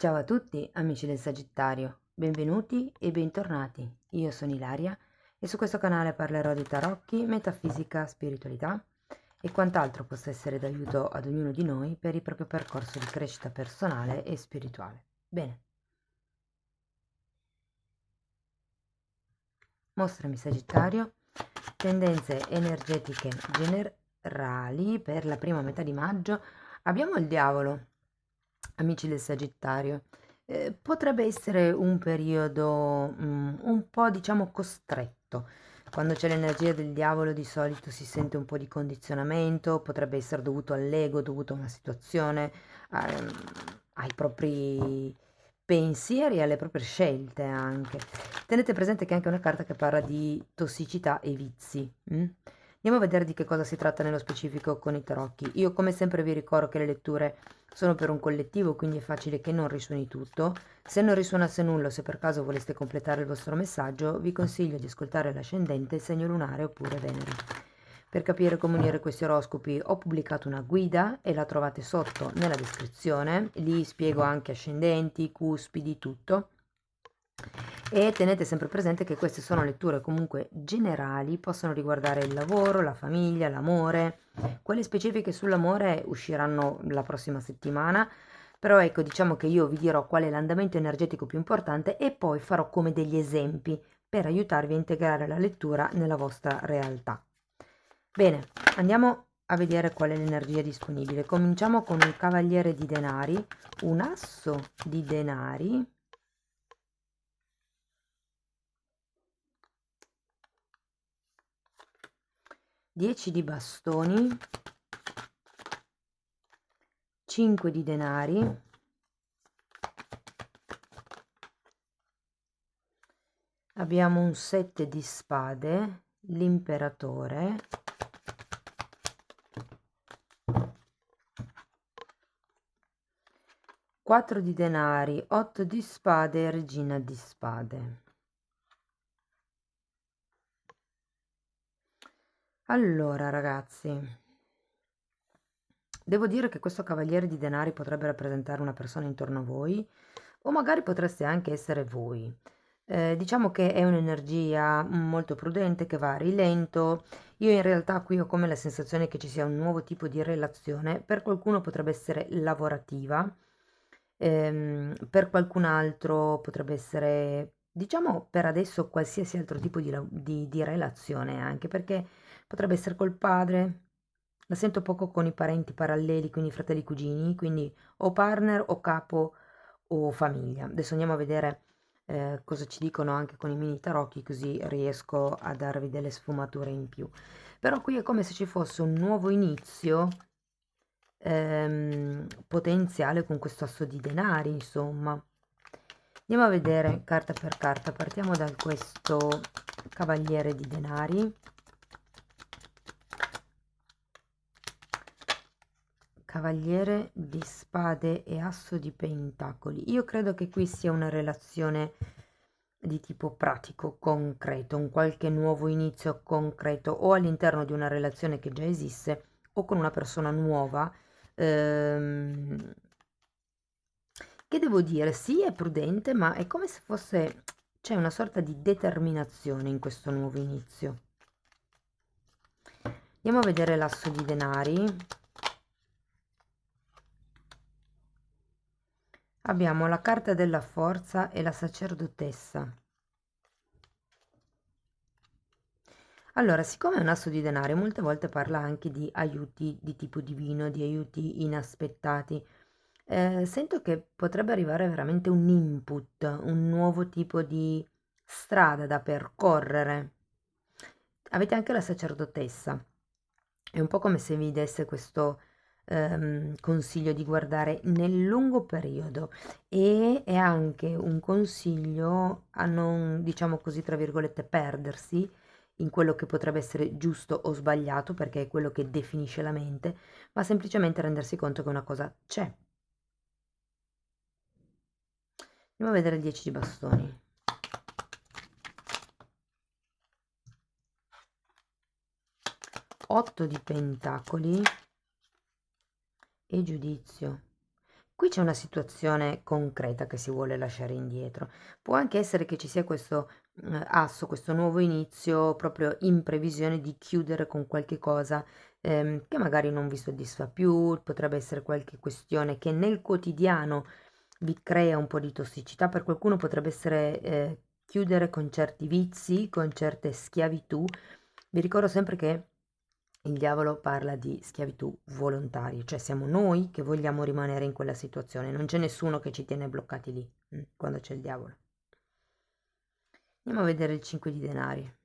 Ciao a tutti amici del Sagittario, benvenuti e bentornati. Io sono Ilaria e su questo canale parlerò di tarocchi, metafisica, spiritualità e quant'altro possa essere d'aiuto ad ognuno di noi per il proprio percorso di crescita personale e spirituale. Bene, mostrami Sagittario, tendenze energetiche generali per la prima metà di maggio. Abbiamo il diavolo, amici del Sagittario. Potrebbe essere un periodo un po', diciamo, costretto. Quando c'è l'energia del diavolo di solito si sente un po' di condizionamento, potrebbe essere dovuto all'ego, dovuto a una situazione, ehm, ai propri pensieri e alle proprie scelte anche. Tenete presente che è anche una carta che parla di tossicità e vizi. Andiamo a vedere di che cosa si tratta nello specifico con i tarocchi. Io come sempre vi ricordo che le letture sono per un collettivo, quindi è facile che non risuoni tutto. Se non risuonasse nulla o se per caso voleste completare il vostro messaggio, vi consiglio di ascoltare l'ascendente, il segno lunare oppure Venere. Per capire come unire questi oroscopi ho pubblicato una guida e la trovate sotto nella descrizione. Lì spiego anche ascendenti, cuspidi, tutto. E tenete sempre presente che queste sono letture comunque generali, possono riguardare il lavoro, la famiglia, l'amore. Quelle specifiche sull'amore usciranno la prossima settimana, però ecco, diciamo che io vi dirò qual è l'andamento energetico più importante e poi farò come degli esempi per aiutarvi a integrare la lettura nella vostra realtà. Bene, andiamo a vedere qual è l'energia disponibile. Cominciamo con un cavaliere di denari, un asso di denari, 10 di bastoni, 5 di denari, abbiamo un 7 di spade, l'imperatore, 4 di denari, 8 di spade e regina di spade. Allora ragazzi, devo dire che questo cavaliere di denari potrebbe rappresentare una persona intorno a voi o magari potreste anche essere voi. Diciamo che è un'energia molto prudente che va a rilento. Io in realtà qui ho come la sensazione che ci sia un nuovo tipo di relazione. Per qualcuno potrebbe essere lavorativa, per qualcun altro potrebbe essere, diciamo per adesso, qualsiasi altro tipo di relazione, anche perché potrebbe essere col padre. La sento poco con i parenti paralleli, quindi fratelli e cugini, quindi o partner o capo o famiglia. Adesso andiamo a vedere cosa ci dicono anche con i mini tarocchi, così riesco a darvi delle sfumature in più. Però qui è come se ci fosse un nuovo inizio potenziale con questo asso di denari, insomma. Andiamo a vedere carta per carta. Partiamo da questo cavaliere di denari. Cavaliere di spade e asso di pentacoli. Io credo che qui sia una relazione di tipo pratico, concreto, un qualche nuovo inizio concreto o all'interno di una relazione che già esiste o con una persona nuova. ehm, che devo dire, sì, è prudente, ma è come se fosse, c'è una sorta di determinazione in questo nuovo inizio. Andiamo a vedere l'asso di denari. Abbiamo la carta della forza e la sacerdotessa. Allora, siccome è un asso di denari, molte volte parla anche di aiuti di tipo divino, di aiuti inaspettati. Sento che potrebbe arrivare veramente un input, un nuovo tipo di strada da percorrere. Avete anche la sacerdotessa. È un po' come se vi desse questo consiglio di guardare nel lungo periodo e è anche un consiglio a non, diciamo così, tra virgolette, perdersi in quello che potrebbe essere giusto o sbagliato, perché è quello che definisce la mente, ma semplicemente rendersi conto che una cosa c'è. Andiamo a vedere il 10 di bastoni. 8 di pentacoli e giudizio. qui c'è una situazione concreta che si vuole lasciare indietro. Può anche essere che ci sia questo asso, questo nuovo inizio proprio in previsione di chiudere con qualche cosa che magari non vi soddisfa più, potrebbe essere qualche questione che nel quotidiano vi crea un po' di tossicità, per qualcuno potrebbe essere chiudere con certi vizi, con certe schiavitù. Vi ricordo sempre che il diavolo parla di schiavitù volontarie, cioè siamo noi che vogliamo rimanere in quella situazione, non c'è nessuno che ci tiene bloccati lì, quando c'è il diavolo. Andiamo a vedere il 5 di denari.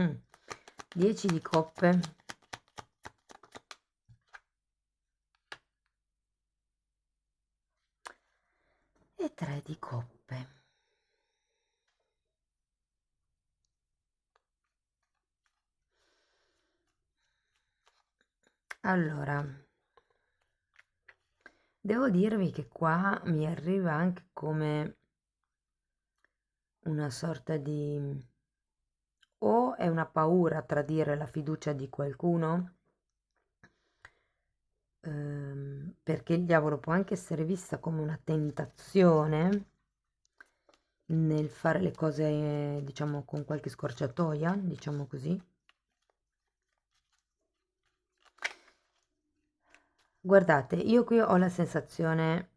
Mm. 10 di coppe. E 3 di coppe. Allora, devo dirvi che qua mi arriva anche come una sorta di... o è una paura a tradire la fiducia di qualcuno, perché il diavolo può anche essere vista come una tentazione nel fare le cose, diciamo, con qualche scorciatoia, diciamo così. Guardate, io qui ho la sensazione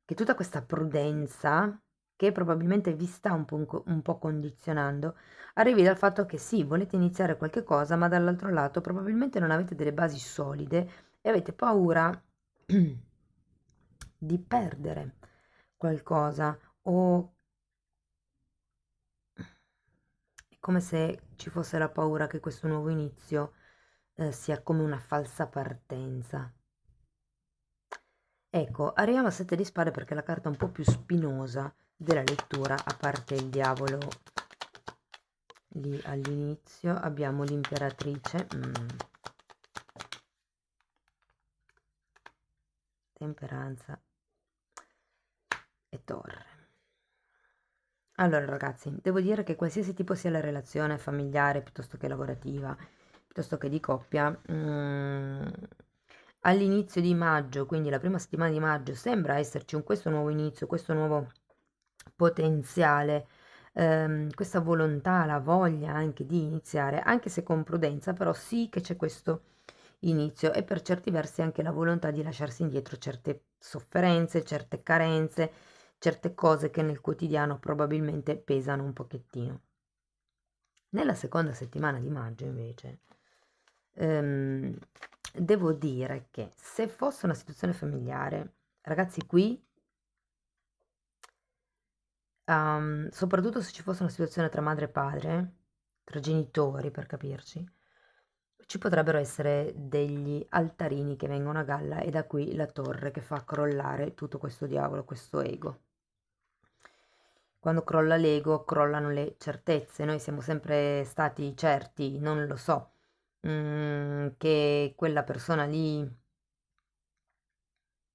che tutta questa prudenza, che probabilmente vi sta un po' condizionando, arrivi dal fatto che sì, volete iniziare qualche cosa, ma dall'altro lato probabilmente non avete delle basi solide e avete paura di perdere qualcosa o è come se ci fosse la paura che questo nuovo inizio sia come una falsa partenza. Ecco, arriviamo a 7 di spade perché è la carta un po' più spinosa della lettura, a parte il diavolo lì all'inizio. Abbiamo l'imperatrice, temperanza e torre. Allora ragazzi, devo dire che qualsiasi tipo sia la relazione familiare, piuttosto che lavorativa, piuttosto che di coppia, all'inizio di maggio, quindi la prima settimana di maggio, sembra esserci questo nuovo inizio, questo nuovo potenziale, questa volontà, la voglia anche di iniziare, anche se con prudenza, però sì che c'è questo inizio e per certi versi anche la volontà di lasciarsi indietro certe sofferenze, certe carenze, certe cose che nel quotidiano probabilmente pesano un pochettino. Nella seconda settimana di maggio invece devo dire che se fosse una situazione familiare, ragazzi, qui soprattutto se ci fosse una situazione tra madre e padre, tra genitori per capirci, ci potrebbero essere degli altarini che vengono a galla e da qui la torre che fa crollare tutto questo diavolo, questo ego. Quando crolla l'ego, crollano le certezze. Noi siamo sempre stati certi, non lo so, che quella persona lì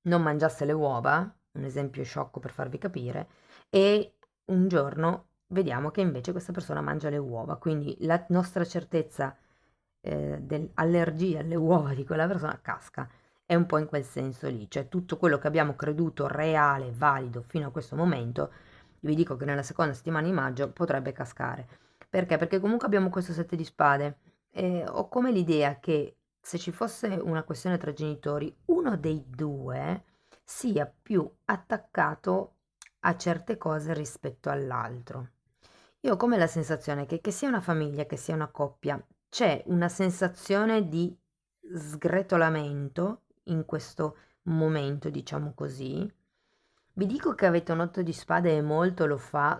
non mangiasse le uova, un esempio sciocco per farvi capire, e un giorno vediamo che invece questa persona mangia le uova, quindi la nostra certezza dell'allergia alle uova di quella persona casca. È un po' in quel senso lì, cioè tutto quello che abbiamo creduto reale, valido fino a questo momento, vi dico che nella seconda settimana di maggio potrebbe cascare. Perché? Perché comunque abbiamo questo 7 di spade. E ho come l'idea che se ci fosse una questione tra genitori, uno dei due sia più attaccato a certe cose rispetto all'altro. Io ho come la sensazione che sia una famiglia, che sia una coppia, c'è una sensazione di sgretolamento in questo momento, diciamo così. Vi dico che avete un 8 di spade e molto lo fa,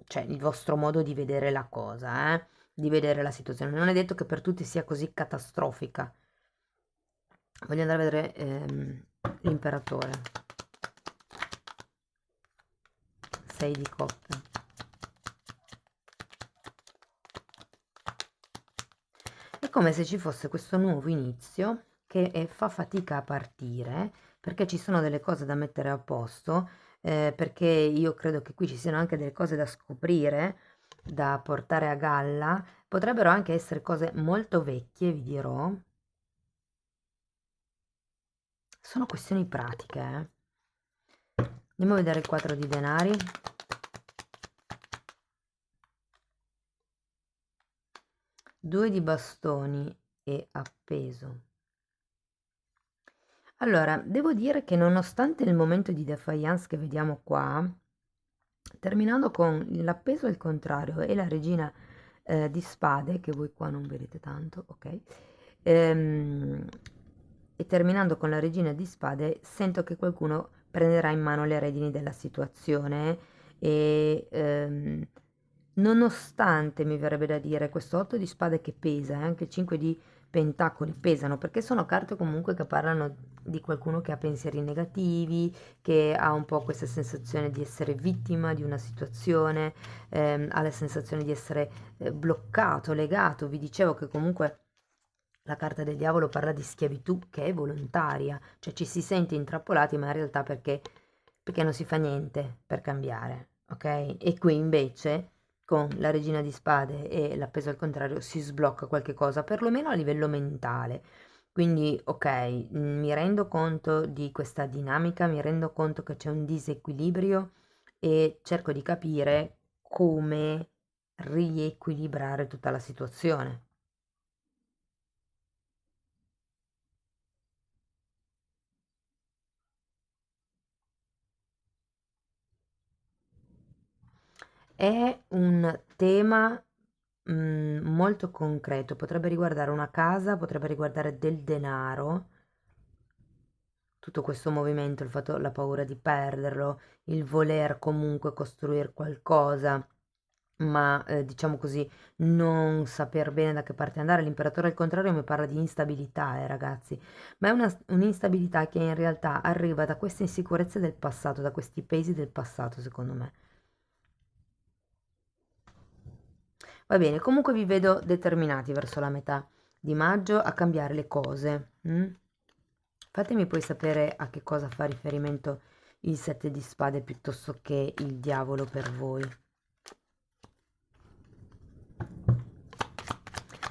cioè il vostro modo di vedere la cosa, di vedere la situazione. Non è detto che per tutti sia così catastrofica. Voglio andare a vedere l'imperatore. 6 di coppe. È come se ci fosse questo nuovo inizio che fa fatica a partire perché ci sono delle cose da mettere a posto, perché io credo che qui ci siano anche delle cose da scoprire, da portare a galla, potrebbero anche essere cose molto vecchie, vi dirò. Sono questioni pratiche, eh. Andiamo a vedere il 4 di denari. Due di bastoni e appeso. Allora, devo dire che nonostante il momento di defiance che vediamo qua, terminando con l'appeso al contrario e la regina di spade, che voi qua non vedete tanto, ok? E terminando con la regina di spade, sento che qualcuno prenderà in mano le redini della situazione e nonostante mi verrebbe da dire questo 8 di spade che pesa e anche il 5 di pentacoli pesano perché sono carte comunque che parlano di qualcuno che ha pensieri negativi, che ha un po' questa sensazione di essere vittima di una situazione, ha la sensazione di essere bloccato, legato. Vi dicevo che comunque la carta del diavolo parla di schiavitù che è volontaria, cioè ci si sente intrappolati, ma in realtà perché non si fa niente per cambiare, ok? E qui invece con la regina di spade e l'appeso al contrario si sblocca qualche cosa, perlomeno a livello mentale. Quindi, ok, mi rendo conto di questa dinamica, mi rendo conto che c'è un disequilibrio e cerco di capire come riequilibrare tutta la situazione. È un tema molto concreto, potrebbe riguardare una casa, potrebbe riguardare del denaro, tutto questo movimento, il fatto, la paura di perderlo, il voler comunque costruire qualcosa, ma diciamo così, non saper bene da che parte andare. L'imperatore al contrario mi parla di instabilità, ragazzi, ma è un'instabilità che in realtà arriva da queste insicurezze del passato, da questi pesi del passato, secondo me. Va bene, comunque vi vedo determinati verso la metà di maggio a cambiare le cose. Fatemi poi sapere a che cosa fa riferimento il 7 di spade piuttosto che il diavolo per voi.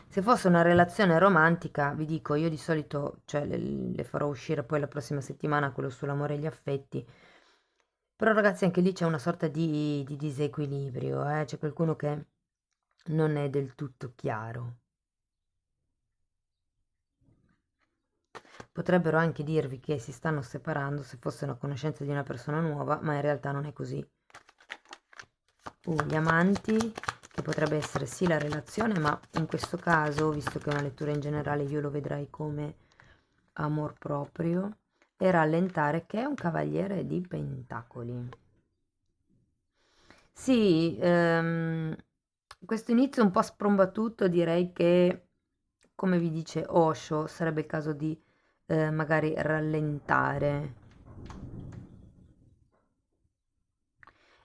Se fosse una relazione romantica, vi dico, io di solito, cioè, le farò uscire poi la prossima settimana quello sull'amore e gli affetti. Però ragazzi anche lì c'è una sorta di disequilibrio, c'è qualcuno che non è del tutto chiaro. Potrebbero anche dirvi che si stanno separando se fosse una conoscenza di una persona nuova, ma in realtà non è così. Gli amanti, che potrebbe essere sì la relazione, ma in questo caso, visto che è una lettura in generale, io lo vedrei come amor proprio, e rallentare, che è un cavaliere di pentacoli. Sì, questo inizio un po' sprombattuto, direi che, come vi dice Osho, sarebbe il caso di magari rallentare.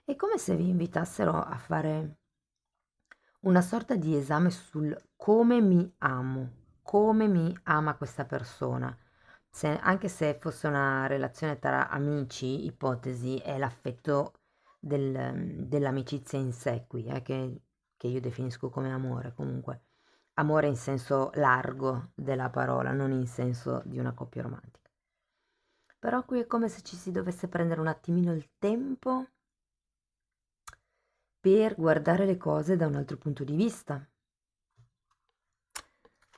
È come se vi invitassero a fare una sorta di esame sul come mi ama questa persona. Anche se fosse una relazione tra amici, ipotesi, è l'affetto dell'amicizia in sé qui, che io definisco come amore comunque. Amore in senso largo della parola, non in senso di una coppia romantica. Però qui è come se ci si dovesse prendere un attimino il tempo per guardare le cose da un altro punto di vista.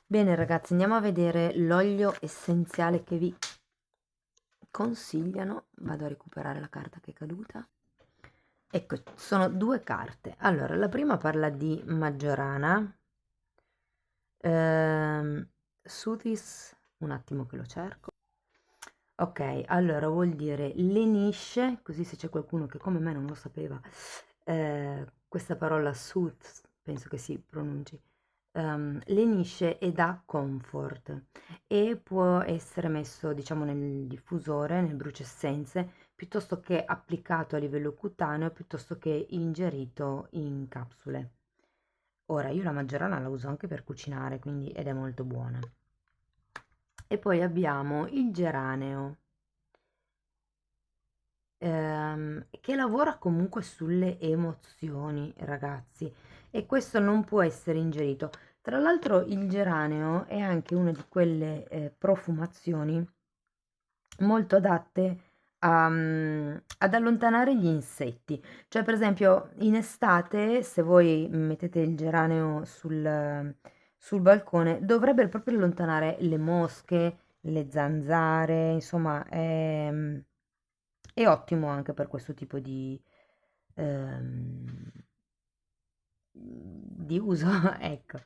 Bene ragazzi, andiamo a vedere l'olio essenziale che vi consigliano. Vado a recuperare la carta che è caduta. Ecco, sono due carte. Allora, la prima parla di Maggiorana. Soothis, un attimo che lo cerco. Ok, allora vuol dire lenisce, così se c'è qualcuno che come me non lo sapeva, questa parola sooths, penso che si pronunci, lenisce e dà comfort e può essere messo, diciamo, nel diffusore, nel bruciessenze, piuttosto che applicato a livello cutaneo, piuttosto che ingerito in capsule. Ora, io la maggiorana la uso anche per cucinare, quindi, ed è molto buona. E poi abbiamo il geraneo, che lavora comunque sulle emozioni, ragazzi. e questo non può essere ingerito. Tra l'altro il geranio è anche una di quelle profumazioni molto adatte ad allontanare gli insetti. Cioè, per esempio, in estate, se voi mettete il geranio sul balcone, dovrebbe proprio allontanare le mosche, le zanzare, insomma, è ottimo anche per questo tipo ehm, di uso, ecco.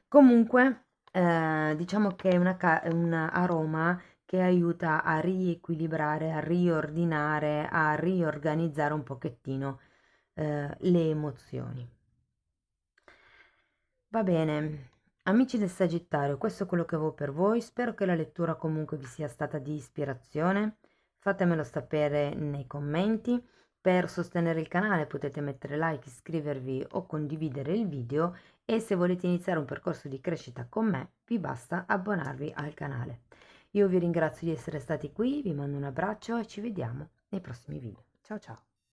Comunque, diciamo che è un aroma che aiuta a riequilibrare, a riordinare, a riorganizzare un pochettino, le emozioni. Va bene, amici del Sagittario, questo è quello che avevo per voi. Spero che la lettura comunque vi sia stata di ispirazione. Fatemelo sapere nei commenti. Per sostenere il canale potete mettere like, iscrivervi o condividere il video e se volete iniziare un percorso di crescita con me vi basta abbonarvi al canale. Io vi ringrazio di essere stati qui, vi mando un abbraccio e ci vediamo nei prossimi video. Ciao ciao!